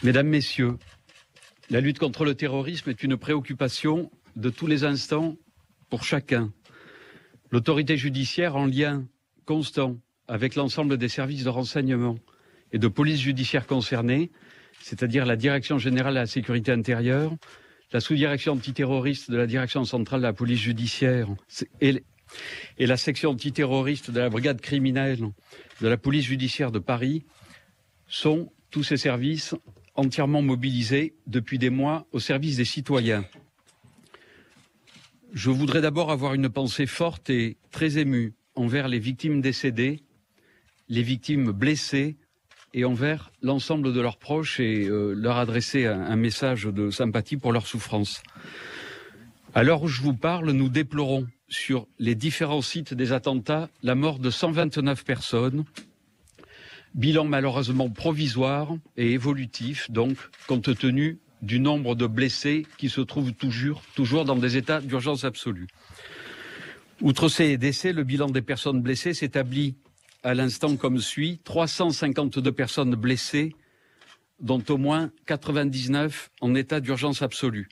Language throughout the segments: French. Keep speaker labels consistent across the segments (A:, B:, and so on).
A: Mesdames, Messieurs, la lutte contre le terrorisme est une préoccupation de tous les instants pour chacun. L'autorité judiciaire, en lien constant avec l'ensemble des services de renseignement et de police judiciaire concernés, c'est-à-dire la Direction générale de la sécurité intérieure, la sous-direction antiterroriste de la Direction centrale de la police judiciaire et la section antiterroriste de la brigade criminelle de la police judiciaire de Paris, sont tous ces services entièrement mobilisés depuis des mois au service des citoyens. Je voudrais d'abord avoir une pensée forte et très émue envers les victimes décédées, les victimes blessées et envers l'ensemble de leurs proches et leur adresser un message de sympathie pour leur souffrance. À l'heure où je vous parle, nous déplorons sur les différents sites des attentats la mort de 129 personnes, bilan malheureusement provisoire et évolutif, donc, compte tenu du nombre de blessés qui se trouvent toujours dans des états d'urgence absolue. Outre ces décès, le bilan des personnes blessées s'établit à l'instant comme suit: 352 personnes blessées, dont au moins 99 en état d'urgence absolue.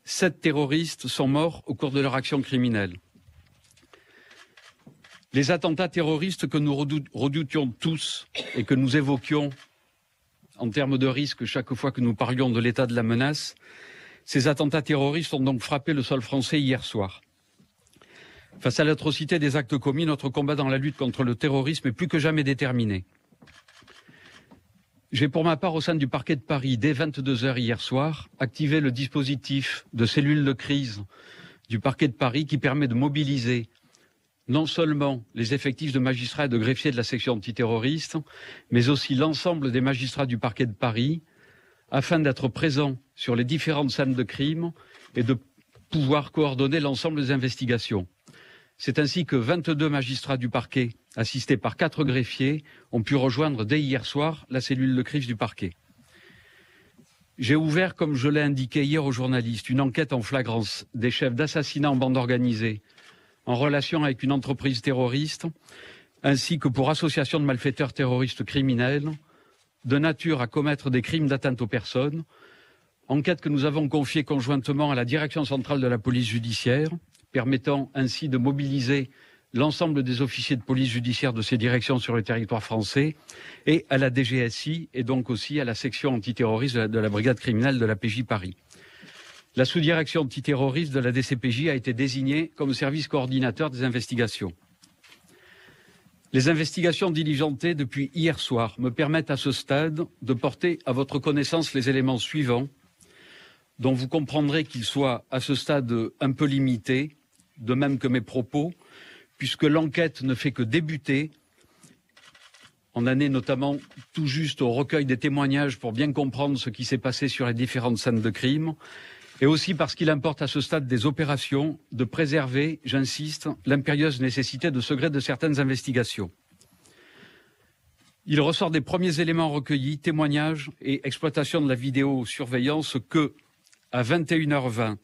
A: 7 terroristes sont morts au cours de leur action criminelle. Les attentats terroristes que nous redoutions tous et que nous évoquions en termes de risque chaque fois que nous parlions de l'état de la menace, ces attentats terroristes ont donc frappé le sol français hier soir. Face à l'atrocité des actes commis, notre combat dans la lutte contre le terrorisme est plus que jamais déterminé. J'ai pour ma part, au sein du parquet de Paris, dès 22 h hier soir, activé le dispositif de cellule de crise du parquet de Paris qui permet de mobiliser non seulement les effectifs de magistrats et de greffiers de la section antiterroriste, mais aussi l'ensemble des magistrats du parquet de Paris, afin d'être présents sur les différentes scènes de crime et de pouvoir coordonner l'ensemble des investigations. C'est ainsi que 22 magistrats du parquet, assistés par 4 greffiers, ont pu rejoindre dès hier soir la cellule de crise du parquet. J'ai ouvert, comme je l'ai indiqué hier aux journalistes, une enquête en flagrance des chefs d'assassinat en bande organisée en relation avec une entreprise terroriste, ainsi que pour association de malfaiteurs terroristes criminels, de nature à commettre des crimes d'atteinte aux personnes, enquête que nous avons confiée conjointement à la Direction centrale de la police judiciaire, permettant ainsi de mobiliser l'ensemble des officiers de police judiciaire de ces directions sur le territoire français, et à la DGSI, et donc aussi à la section antiterroriste de la brigade criminelle de la PJ Paris. La sous-direction antiterroriste de la DCPJ a été désignée comme service coordinateur des investigations. Les investigations diligentées depuis hier soir me permettent à ce stade de porter à votre connaissance les éléments suivants, dont vous comprendrez qu'ils soient à ce stade un peu limités, de même que mes propos, puisque l'enquête ne fait que débuter. On en est notamment tout juste au recueil des témoignages pour bien comprendre ce qui s'est passé sur les différentes scènes de crime, et aussi parce qu'il importe à ce stade des opérations de préserver, j'insiste, l'impérieuse nécessité de secret de certaines investigations. Il ressort des premiers éléments recueillis, témoignages et exploitation de la vidéosurveillance que, à 21 h 20,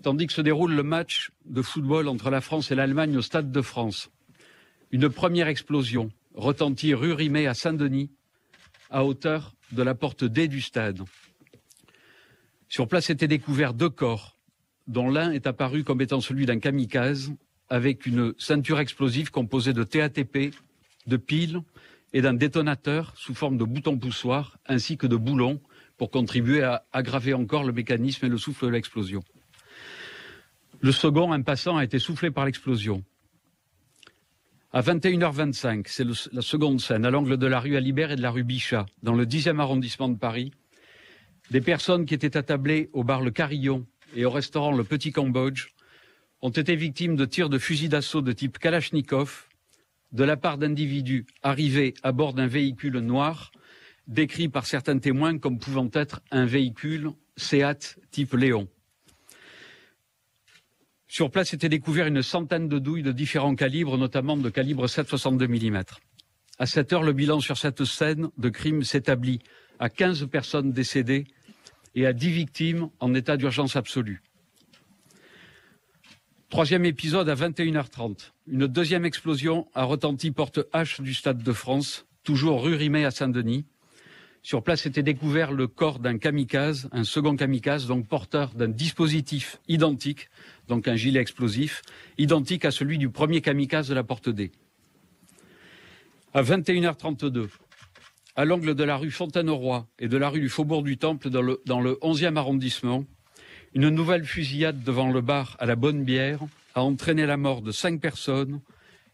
A: tandis que se déroule le match de football entre la France et l'Allemagne au Stade de France, une première explosion retentit rue Rimet à Saint-Denis, à hauteur de la porte D du stade. Sur place étaient découverts 2 corps, dont l'un est apparu comme étant celui d'un kamikaze, avec une ceinture explosive composée de TATP, de piles et d'un détonateur sous forme de bouton poussoir, ainsi que de boulons, pour contribuer à aggraver encore le mécanisme et le souffle de l'explosion. Le second, un passant, a été soufflé par l'explosion. À 21 h 25, c'est la seconde scène, à l'angle de la rue Alibert et de la rue Bichat, dans le 10e arrondissement de Paris, des personnes qui étaient attablées au bar Le Carillon et au restaurant Le Petit Cambodge ont été victimes de tirs de fusil d'assaut de type Kalachnikov de la part d'individus arrivés à bord d'un véhicule noir, décrit par certains témoins comme pouvant être un véhicule Seat type Léon. Sur place était découvert une centaine de douilles de différents calibres, notamment de calibre 7,62 mm. À 7 heures, le bilan sur cette scène de crime s'établit à 15 personnes décédées et à 10 victimes en état d'urgence absolue. Troisième épisode à 21 h 30. Une deuxième explosion a retenti porte H du Stade de France, toujours rue Rimet à Saint-Denis. Sur place était découvert le corps d'un kamikaze, un second kamikaze, donc porteur d'un dispositif identique, donc un gilet explosif, identique à celui du premier kamikaze de la Porte D. À 21h32, à l'angle de la rue Fontaine-au-Roi et de la rue du Faubourg du Temple dans le 11e arrondissement, une nouvelle fusillade devant le bar à la Bonne Bière a entraîné la mort de 5 personnes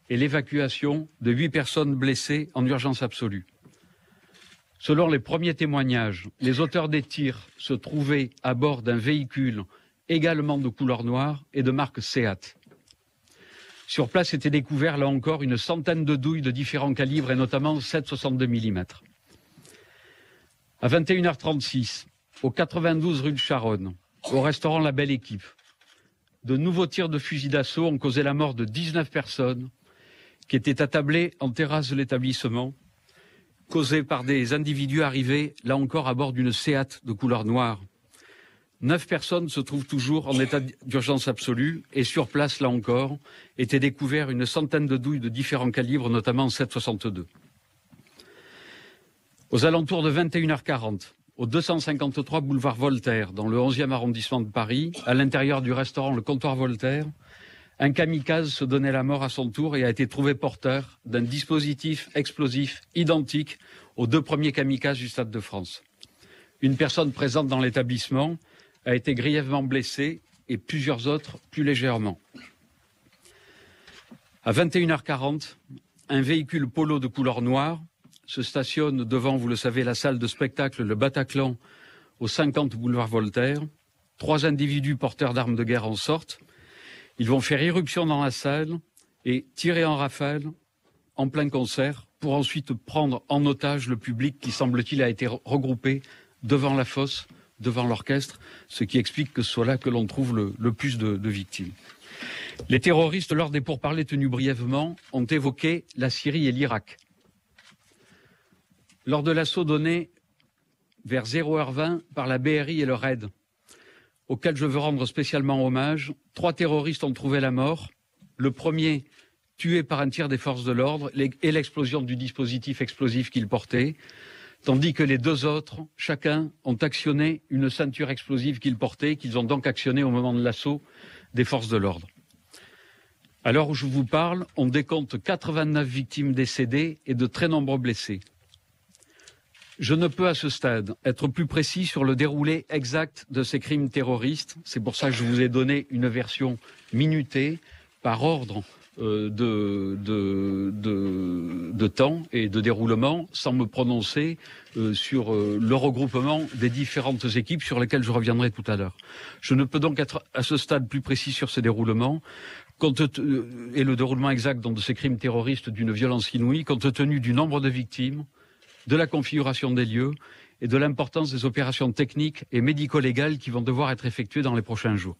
A: et l'évacuation de 8 personnes blessées en urgence absolue. Selon les premiers témoignages, les auteurs des tirs se trouvaient à bord d'un véhicule également de couleur noire et de marque Seat. Sur place était découvert là encore une centaine de douilles de différents calibres et notamment 7,62 mm. À 21h36, au 92 rue de Charonne, au restaurant La Belle Équipe, de nouveaux tirs de fusil d'assaut ont causé la mort de 19 personnes qui étaient attablées en terrasse de l'établissement, causés par des individus arrivés, là encore, à bord d'une Seat de couleur noire. 9 personnes se trouvent toujours en état d'urgence absolue et sur place, là encore, était découvert une centaine de douilles de différents calibres, notamment 7,62. Aux alentours de 21h40, au 253 boulevard Voltaire, dans le 11e arrondissement de Paris, à l'intérieur du restaurant Le Comptoir Voltaire, un kamikaze se donnait la mort à son tour et a été trouvé porteur d'un dispositif explosif identique aux 2 premiers kamikazes du Stade de France. Une personne présente dans l'établissement a été grièvement blessée et plusieurs autres plus légèrement. À 21h40, un véhicule polo de couleur noire se stationne devant, vous le savez, la salle de spectacle Le Bataclan au 50 boulevard Voltaire. 3 individus porteurs d'armes de guerre en sortent. Ils vont faire irruption dans la salle et tirer en rafale en plein concert pour ensuite prendre en otage le public qui, semble-t-il, a été regroupé devant la fosse, devant l'orchestre, ce qui explique que ce soit là que l'on trouve le plus de victimes. Les terroristes, lors des pourparlers tenus brièvement, ont évoqué la Syrie et l'Irak. Lors de l'assaut donné vers 0h20 par la BRI et le RAID, auquel je veux rendre spécialement hommage, 3 terroristes ont trouvé la mort. Le premier, tué par un tir des forces de l'ordre et l'explosion du dispositif explosif qu'il portait, tandis que les 2 autres, chacun, ont actionné une ceinture explosive qu'ils portaient, qu'ils ont donc actionné au moment de l'assaut des forces de l'ordre. À l'heure où je vous parle, on décompte 89 victimes décédées et de très nombreux blessés. Je ne peux à ce stade être plus précis sur le déroulé exact de ces crimes terroristes. C'est pour ça que je vous ai donné une version minutée par ordre de temps et de déroulement, sans me prononcer sur le regroupement des différentes équipes sur lesquelles je reviendrai tout à l'heure. Je ne peux donc être à ce stade plus précis sur ces déroulements et le déroulement exact de ces crimes terroristes d'une violence inouïe, compte tenu du nombre de victimes, de la configuration des lieux et de l'importance des opérations techniques et médico-légales qui vont devoir être effectuées dans les prochains jours.